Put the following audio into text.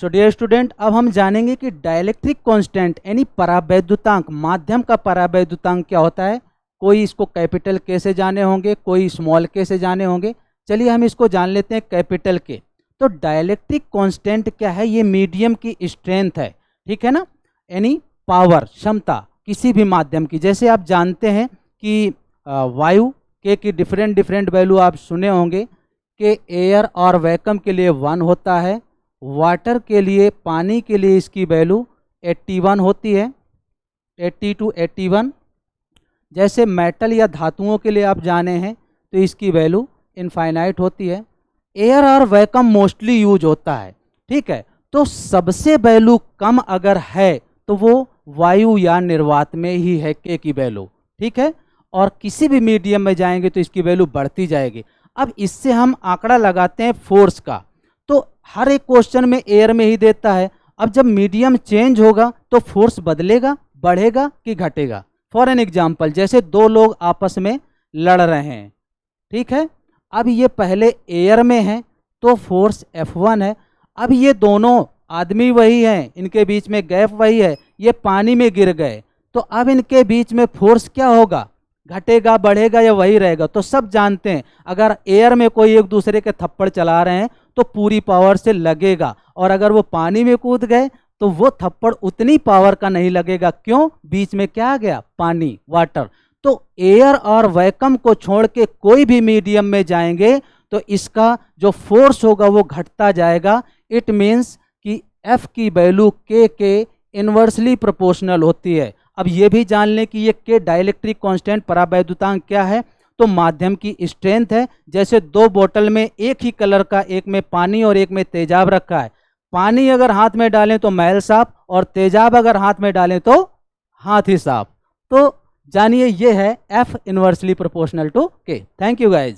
So dear student, अब हम जानेंगे कि डाइलेक्ट्रिक कांस्टेंट यानी परावैद्युतांक, माध्यम का परावैद्युतांक क्या होता है। कोई इसको कैपिटल के से जाने होंगे, कोई स्मॉल के से जाने होंगे। चलिए हम इसको जान लेते हैं कैपिटल के। तो डाइलेक्ट्रिक कांस्टेंट क्या है? ये मीडियम की स्ट्रेंथ है, ठीक है ना, यानी पावर, क्षमता किसी भी माध्यम की। जैसे आप जानते हैं कि वायु के की डिफरेंट डिफरेंट वैल्यू आप सुने होंगे कि एयर और वैक्यूम के लिए 1 होता है, वाटर के लिए, पानी के लिए इसकी वैल्यू 81 होती है, 80 to 81। जैसे मेटल या धातुओं के लिए आप जाने हैं तो इसकी वैल्यू इनफाइनाइट होती है। एयर और वैक्यूम मोस्टली यूज होता है, ठीक है। तो सबसे वैल्यू कम अगर है तो वो वायु या निर्वात में ही है के की वैल्यू, ठीक है। और किसी भी मीडियम में जाएंगे तो इसकी वैल्यू बढ़ती जाएगी। अब इससे हम आंकड़ा लगाते हैं फोर्स का। तो हर एक क्वेश्चन में एयर में ही देता है। अब जब मीडियम चेंज होगा तो फोर्स बदलेगा, बढ़ेगा कि घटेगा। फॉर एन एग्जाम्पल, जैसे दो लोग आपस में लड़ रहे हैं, ठीक है। अब ये पहले एयर में है तो फोर्स F1 है। अब ये दोनों आदमी वही हैं, इनके बीच में गैप वही है, ये पानी में गिर गए तो अब इनके बीच में फोर्स क्या होगा? घटेगा, बढ़ेगा या वही रहेगा? तो सब जानते हैं अगर एयर में कोई एक दूसरे के थप्पड़ चला रहे हैं तो पूरी पावर से लगेगा, और अगर वो पानी में कूद गए तो वो थप्पड़ उतनी पावर का नहीं लगेगा। क्यों? बीच में क्या आ गया? पानी, वाटर। तो एयर और वैक्यूम को छोड़ के कोई भी मीडियम में जाएंगे तो इसका जो फोर्स होगा वो घटता जाएगा। इट मीन्स कि F की वैल्यू के इन्वर्सली प्रोपोर्शनल होती है। अब ये भी जान लें कि ये के डाइलेक्ट्रिक कांस्टेंट, परावैद्युतांक क्या है? तो माध्यम की स्ट्रेंथ है। जैसे दो बोतल में एक ही कलर का, एक में पानी और एक में तेजाब रखा है। पानी अगर हाथ में डालें तो मैल साफ, और तेजाब अगर हाथ में डालें तो हाथ ही साफ। तो जानिए ये है F इन्वर्सली प्रोपोर्शनल टू के। Thank you guys.